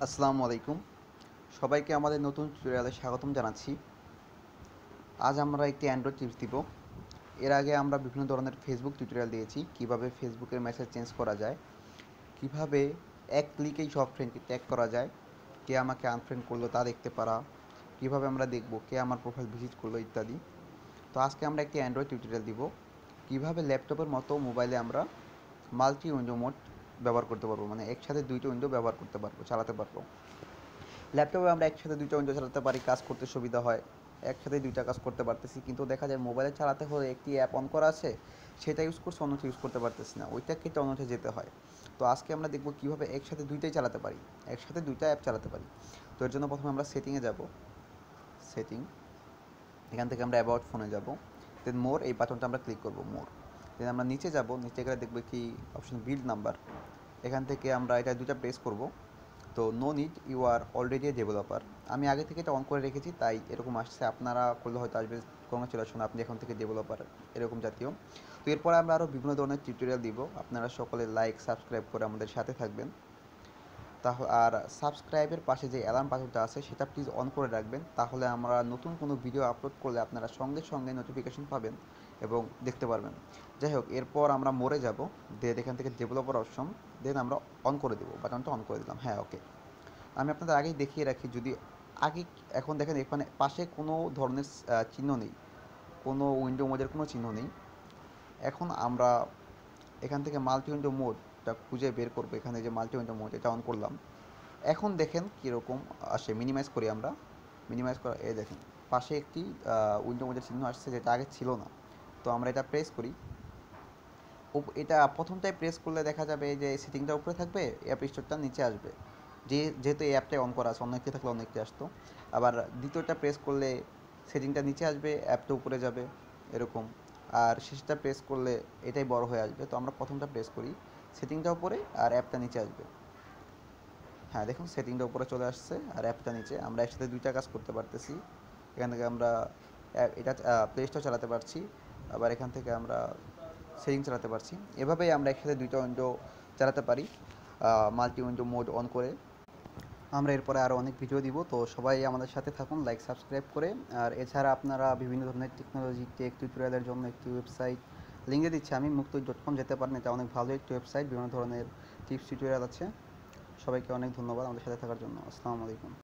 আসসালামু আলাইকুম। সবাইকে আমাদের নতুন টিউটোরিয়ালে স্বাগতম জানাচ্ছি। আজ আমরা একটি অ্যান্ড্রয়েড টিপস দিব। এর আগে আমরা বিভিন্ন ধরনের ফেসবুক টিউটোরিয়াল দিয়েছি, কিভাবে ফেসবুকের মেসেজ চেঞ্জ করা যায়, কিভাবে এক ক্লিকেই সব ফ্রেন্ডকে ট্যাগ করা যায়, কে আমাকে আনফ্রেন্ড করলো তা দেখতে পারা, কিভাবে আমরা দেখব কে আমার প্রোফাইল ভিজিট করলো ইত্যাদি। তো আজকে আমরা একটি অ্যান্ড্রয়েড টিউটোরিয়াল দিব, কিভাবে ল্যাপটপের মতো মোবাইলে আমরা মাল্টি উইন্ডো মোড ব্যবহার করতে পারবো, মানে একসাথে দুইটা উইন্ডো ব্যবহার করতে পারবো, চালাতে পারবো। ল্যাপটপে আমরা একসাথে দুইটা উইন্ডো চালাতে পারি, কাজ করতে সুবিধা হয়, একসাথে দুইটা কাজ করতে পারতেছি। কিন্তু দেখা যায় মোবাইলে চালাতে হলে একটি অ্যাপ অন করা আছে, সেটা ইউজ করছে, অন্যটা ইউজ করতে পারতেছি না, ওইটা কেটে অন্যটা যেতে হয়। তো আজকে আমরা দেখব কীভাবে একসাথে দুইটাই চালাতে পারি, একসাথে দুইটা অ্যাপ চালাতে পারি। তো এর জন্য প্রথমে আমরা সেটিংয়ে যাব। সেটিং, এখান থেকে আমরা অ্যাবাউট ফোনে যাব, দেন মোর এই বাটনটা আমরা ক্লিক করব, মোর। দেন আমরা নিচে যাব, নিচে গেলে দেখব কি অপশন বিল্ড নাম্বার, এখান থেকে আমরা এটা দুইটা প্রেস করব। তো no need, you are already a developer. আমি আগে থেকে এটা অন করে রেখেছি, তাই এরকম আসছে। আপনারা করলে হয়তো আসবে কংগ্রাচুলেশন, আপনি এখন থেকে ডেভেলপার, এরকম জাতীয়। তো এরপরে আমরা আরও বিভিন্ন ধরনের টিউটোরিয়াল দিব। আপনারা সকলে লাইক সাবস্ক্রাইব করে আমাদের সাথে থাকবেন। তাহলে আর সাবস্ক্রাইবের পাশে যে অ্যালার্ম বাটনটা আছে সেটা প্লিজ অন করে রাখবেন, তাহলে আমরা নতুন কোনো ভিডিও আপলোড করলে আপনারা সঙ্গে সঙ্গে নোটিফিকেশন পাবেন এবং দেখতে পারবেন। যাই হোক, এরপর আমরা মোড়ে যাব, দেন এখান থেকে ডেভেলপার অপশন, দেন আমরা অন করে দেবো, বাটনটা অন করে দিলাম। হ্যাঁ, ওকে। আমি আপনাদের আগেই দেখিয়ে রাখি, যদি আগে, এখন দেখেন এখানে পাশে কোনো ধরনের চিহ্ন নেই, কোনো উইন্ডো মোডের কোনো চিহ্ন নেই। এখন আমরা এখান থেকে মাল্টি উইন্ডো মোডটা খুঁজে বের করবো। এখানে যে মাল্টি উইন্ডো মোড, এটা অন করলাম। এখন দেখেন কীরকম আসে, মিনিমাইজ করি আমরা। মিনিমাইজ করা, এই দেখেন পাশে একটি উইন্ডো মোডের চিহ্ন আসছে, যেটা আগে ছিল না। তো আমরা এটা প্রেস করি। এটা প্রথমটাই প্রেস করলে দেখা যাবে যে সেটিংটা উপরে থাকবে, অ্যাপ স্টোরটা নিচে আসবে। যেহেতু এই অ্যাপটাই অন করা আছে, অন্য একটি থাকলে অনেকটি আসতো। আবার দ্বিতীয়টা প্রেস করলে সেটিংটা নিচে আসবে, অ্যাপটা উপরে যাবে, এরকম। আর শেষটা প্রেস করলে এটাই বড় হয়ে আসবে। তো আমরা প্রথমটা প্রেস করি, সেটিংটা উপরে আর অ্যাপটা নিচে আসবে। হ্যাঁ, দেখুন সেটিংটা উপরে চলে আসছে আর অ্যাপটা নিচে। আমরা একসাথে দুইটা কাজ করতে পারতেছি। এখান থেকে আমরা এটা প্লে স্টোর চালাতে পারছি, আবার এখান থেকে আমরা সেটিং চালাতে পারছি। এভাবেই আমরা একসাথে দুইটা উইন্ডো চালাতে পারি, মাল্টি উইন্ডো মোড অন করে। আমরা এরপরে আরও অনেক ভিডিও দিব, তো সবাই আমাদের সাথে থাকুন লাইক সাবস্ক্রাইব করে। আর এছাড়া আপনারা বিভিন্ন ধরনের টেকনোলজি টেক টিউটোরিয়ালের জন্য একটি ওয়েবসাইট লিঙ্কে দিচ্ছি আমি, মুক্ত.com যেতে পারেন। এটা অনেক ভালো একটি ওয়েবসাইট, বিভিন্ন ধরনের টিপস টিউটোরিয়াল আছে। সবাইকে অনেক ধন্যবাদ আমাদের সাথে থাকার জন্য। আসসালামু আলাইকুম।